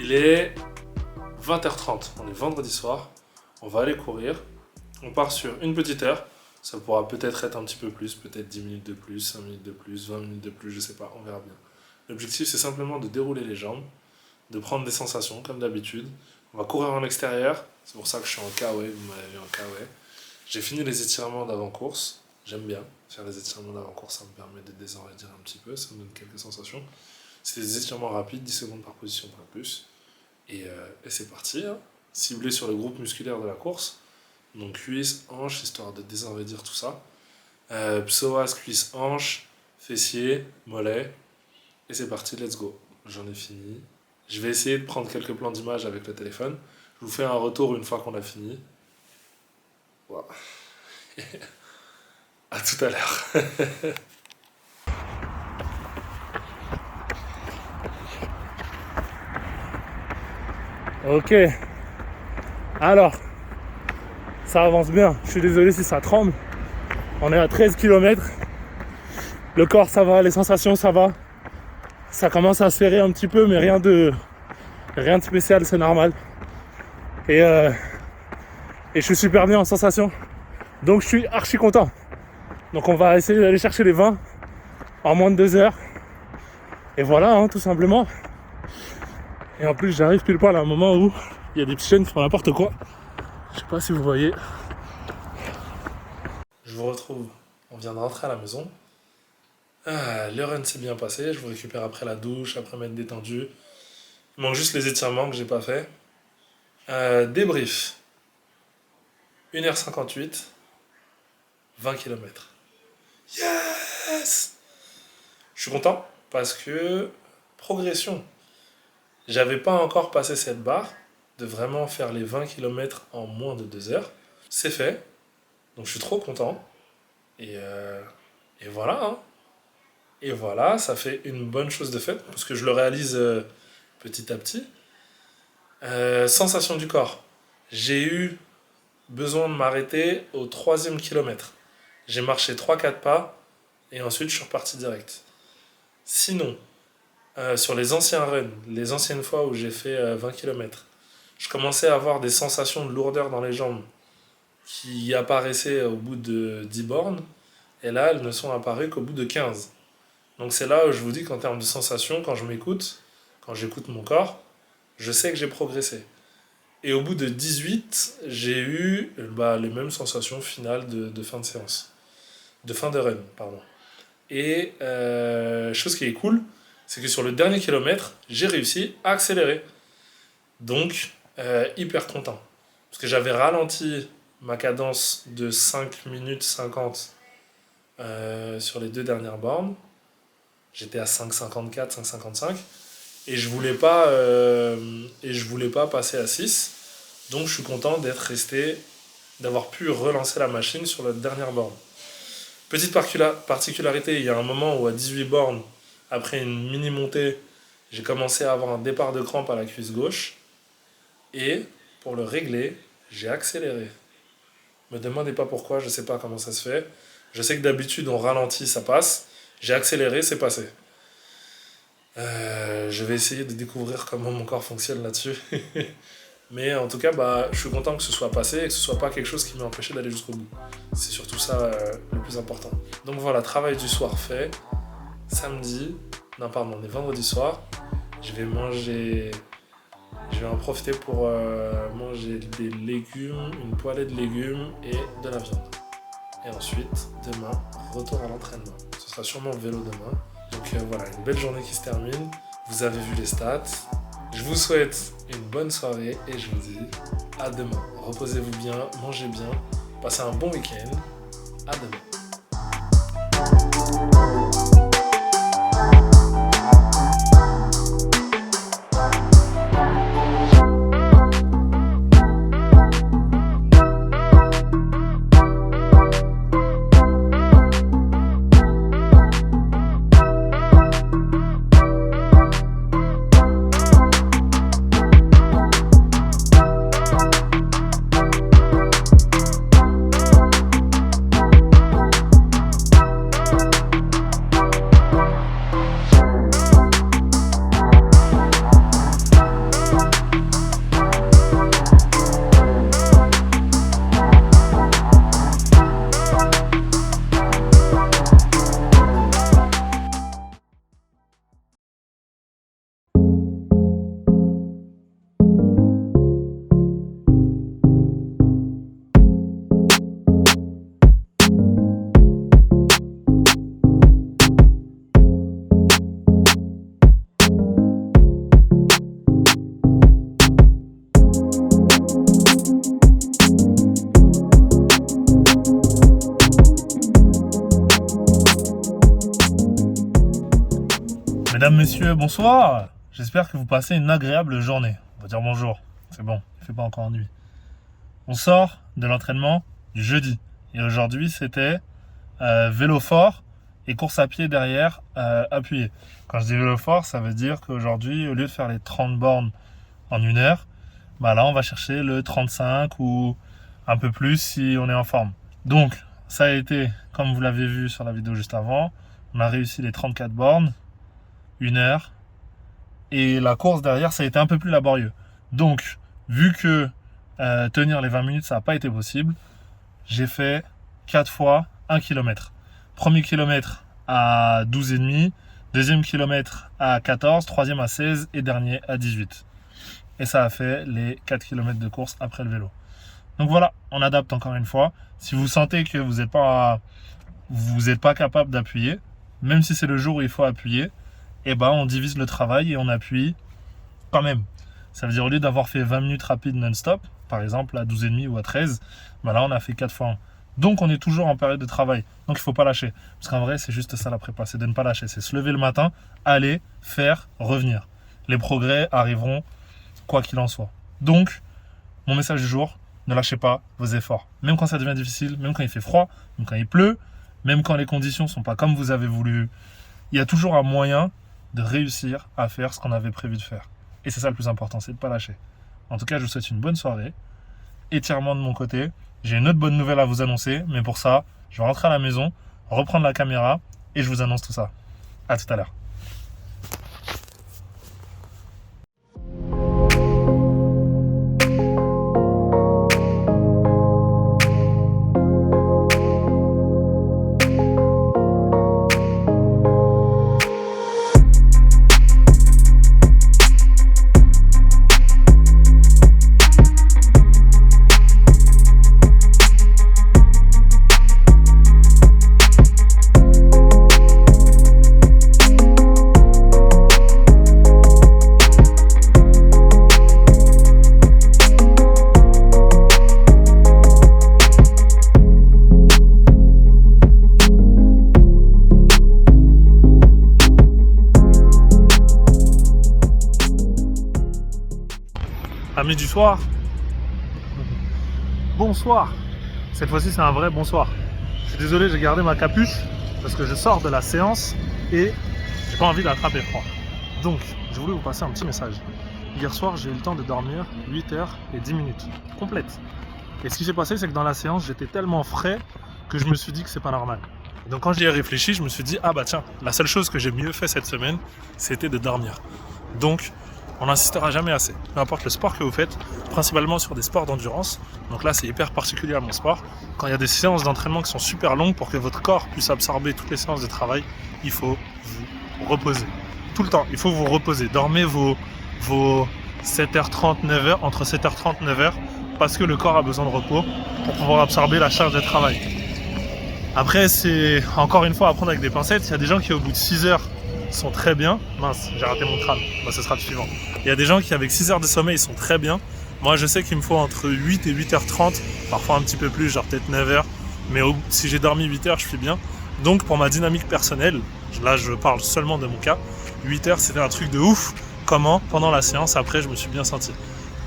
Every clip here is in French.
Il est 20h30, on est vendredi soir, on va aller courir. On part sur une petite heure, ça pourra peut-être être un petit peu plus, peut-être 10 minutes de plus, 5 minutes de plus, 20 minutes de plus, je sais pas, on verra bien. L'objectif c'est simplement de dérouler les jambes, de prendre des sensations comme d'habitude. On va courir en extérieur, c'est pour ça que je suis en K-way, vous m'avez vu en K-way. J'ai fini les étirements d'avant-course, j'aime bien faire les étirements d'avant-course, ça me permet de désenraidir un petit peu, ça me donne quelques sensations. C'est des étirements rapides, 10 secondes par position, pas plus. Et c'est parti, hein. Ciblé sur le groupe musculaire de la course. Donc cuisses, hanches, histoire de désenraidir tout ça. Psoas, cuisses, hanches, fessiers, mollets. Et c'est parti, let's go. J'en ai fini. Je vais essayer de prendre quelques plans d'image avec le téléphone. Je vous fais un retour une fois qu'on a fini. Wow. À tout à l'heure. Ok, alors, ça avance bien, je suis désolé si ça tremble. On est à 13 km, le corps ça va, les sensations ça va. Ça commence à serrer un petit peu mais rien de spécial, c'est normal. Et je suis super bien en sensation, donc je suis archi content. Donc on va essayer d'aller chercher les 20 en moins de 2 heures. Et voilà, hein, tout simplement. Et en plus j'arrive pile poil à un moment où il y a des petits chiens qui font n'importe quoi. Je sais pas si vous voyez. Je vous retrouve, on vient de rentrer à la maison. Le run s'est bien passé, je vous récupère après la douche, après m'être détendu. Il manque juste les étirements que j'ai pas fait. Débrief. 1h58, 20 km. Yes! Je suis content parce que progression. J'avais pas encore passé cette barre de vraiment faire les 20 km en moins de 2 heures. C'est fait, donc je suis trop content. Et voilà, hein. Et voilà, ça fait une bonne chose de fait, parce que je le réalise petit à petit. Sensation du corps. J'ai eu besoin de m'arrêter au 3e kilomètre. J'ai marché 3-4 pas, et ensuite je suis reparti direct. Sinon, sur les anciens runs, les anciennes fois où j'ai fait 20 km, je commençais à avoir des sensations de lourdeur dans les jambes qui apparaissaient au bout de 10 bornes, et là elles ne sont apparues qu'au bout de 15. Donc c'est là où je vous dis qu'en termes de sensations, quand je m'écoute, quand j'écoute mon corps, je sais que j'ai progressé. Et au bout de 18, j'ai eu les mêmes sensations finales de fin de séance. De fin de run, pardon. Et chose qui est cool, c'est que sur le dernier kilomètre, j'ai réussi à accélérer. Donc, hyper content. Parce que j'avais ralenti ma cadence de 5 minutes 50 sur les 2 dernières bornes. J'étais à 5,54, 5,55. Et je voulais pas passer à 6. Donc, je suis content d'être resté, d'avoir pu relancer la machine sur la dernière borne. Petite particularité, il y a un moment où à 18 bornes, après une mini montée, j'ai commencé à avoir un départ de crampe à la cuisse gauche. Et pour le régler, j'ai accéléré. Me demandez pas pourquoi, je sais pas comment ça se fait. Je sais que d'habitude on ralentit, ça passe. J'ai accéléré, c'est passé. Je vais essayer de découvrir comment mon corps fonctionne là-dessus. Mais en tout cas, je suis content que ce soit passé et que ce soit pas quelque chose qui m'a empêché d'aller jusqu'au bout. C'est surtout ça le plus important. Donc voilà, travail du soir fait. On est vendredi soir. Je vais en profiter pour manger des légumes, une poêlée de légumes et de la viande. Et ensuite, demain, retour à l'entraînement. Ce sera sûrement le vélo demain. Donc voilà, une belle journée qui se termine. Vous avez vu les stats. Je vous souhaite une bonne soirée et je vous dis à demain. Reposez-vous bien, mangez bien, passez un bon week-end. À demain. Mesdames, messieurs, bonsoir. J'espère que vous passez une agréable journée. On va dire bonjour, c'est bon, il ne fait pas encore nuit. On sort de l'entraînement du jeudi. Et aujourd'hui, c'était vélo fort et course à pied derrière appuyé. Quand je dis vélo fort, ça veut dire qu'aujourd'hui, au lieu de faire les 30 bornes en 1 heure, bah là, on va chercher le 35 ou un peu plus si on est en forme. Donc, ça a été, comme vous l'avez vu sur la vidéo juste avant, on a réussi les 34 bornes, 1 heure. Et la course derrière, ça a été un peu plus laborieux. Donc, vu que tenir les 20 minutes, ça n'a pas été possible, j'ai fait 4 fois 1 km. Premier kilomètre à 12,5, deuxième kilomètre à 14, troisième à 16 et dernier à 18. Et ça a fait les 4 km de course après le vélo. Donc voilà, on adapte encore une fois. Si vous sentez que vous n'êtes pas capable d'appuyer, même si c'est le jour où il faut appuyer, eh ben on divise le travail et on appuie quand même. Ça veut dire au lieu d'avoir fait 20 minutes rapides non-stop, par exemple à 12,5 ou à 13, ben là on a fait 4 fois 1. Donc on est toujours en période de travail. Donc il ne faut pas lâcher. Parce qu'en vrai c'est juste ça la prépa, c'est de ne pas lâcher. C'est se lever le matin, aller, faire, revenir. Les progrès arriveront quoi qu'il en soit. Donc mon message du jour, ne lâchez pas vos efforts. Même quand ça devient difficile, même quand il fait froid, même quand il pleut, même quand les conditions ne sont pas comme vous avez voulu, il y a toujours un moyen de réussir à faire ce qu'on avait prévu de faire. Et c'est ça le plus important, c'est de ne pas lâcher. En tout cas, je vous souhaite une bonne soirée. Étirement de mon côté. J'ai une autre bonne nouvelle à vous annoncer, mais pour ça, je vais rentrer à la maison, reprendre la caméra et je vous annonce tout ça. À tout à l'heure. Amis du soir, bonsoir. Cette fois-ci c'est un vrai bonsoir. Je suis désolé, j'ai gardé ma capuche parce que je sors de la séance et j'ai pas envie d'attraper froid. Donc je voulais vous passer un petit message. Hier soir j'ai eu le temps de dormir 8 heures et 10 minutes complète. Et ce qui s'est passé c'est que dans la séance j'étais tellement frais que je me suis dit que c'est pas normal. Et donc quand j'y ai réfléchi, je me suis dit ah bah tiens, la seule chose que j'ai mieux fait cette semaine c'était de dormir. Donc on n'insistera jamais assez, peu importe le sport que vous faites, principalement sur des sports d'endurance. Donc là, c'est hyper particulier à mon sport. Quand il y a des séances d'entraînement qui sont super longues, pour que votre corps puisse absorber toutes les séances de travail, il faut vous reposer. Tout le temps, il faut vous reposer. Dormez vos 7h30, 9h, entre 7h30 et 9h, parce que le corps a besoin de repos pour pouvoir absorber la charge de travail. Après, c'est encore une fois à prendre avec des pincettes. Il y a des gens qui, au bout de 6 heures, sont très bien. Mince, j'ai raté mon crâne. Bah, ce sera le suivant. Il y a des gens qui, avec 6 heures de sommeil, sont très bien. Moi, je sais qu'il me faut entre 8 et 8h30, parfois un petit peu plus, genre peut-être 9h. Mais si j'ai dormi 8 heures, je suis bien. Donc, pour ma dynamique personnelle, là, je parle seulement de mon cas, 8 heures, c'était un truc de ouf. Comment, pendant la séance, après, je me suis bien senti.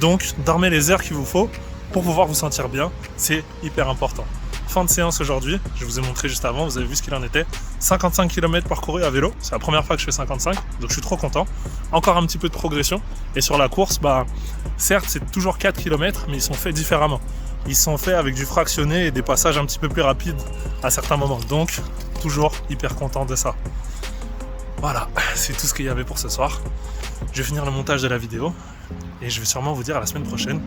Donc, dormez les heures qu'il vous faut pour pouvoir vous sentir bien. C'est hyper important. Fin de séance aujourd'hui, je vous ai montré juste avant, vous avez vu ce qu'il en était. 55 km parcourus à vélo, c'est la première fois que je fais 55, donc je suis trop content. Encore un petit peu de progression. Et sur la course, bah, certes c'est toujours 4 km, mais ils sont faits différemment. Ils sont faits avec du fractionné et des passages un petit peu plus rapides à certains moments. Donc, toujours hyper content de ça. Voilà, c'est tout ce qu'il y avait pour ce soir. Je vais finir le montage de la vidéo et je vais sûrement vous dire à la semaine prochaine.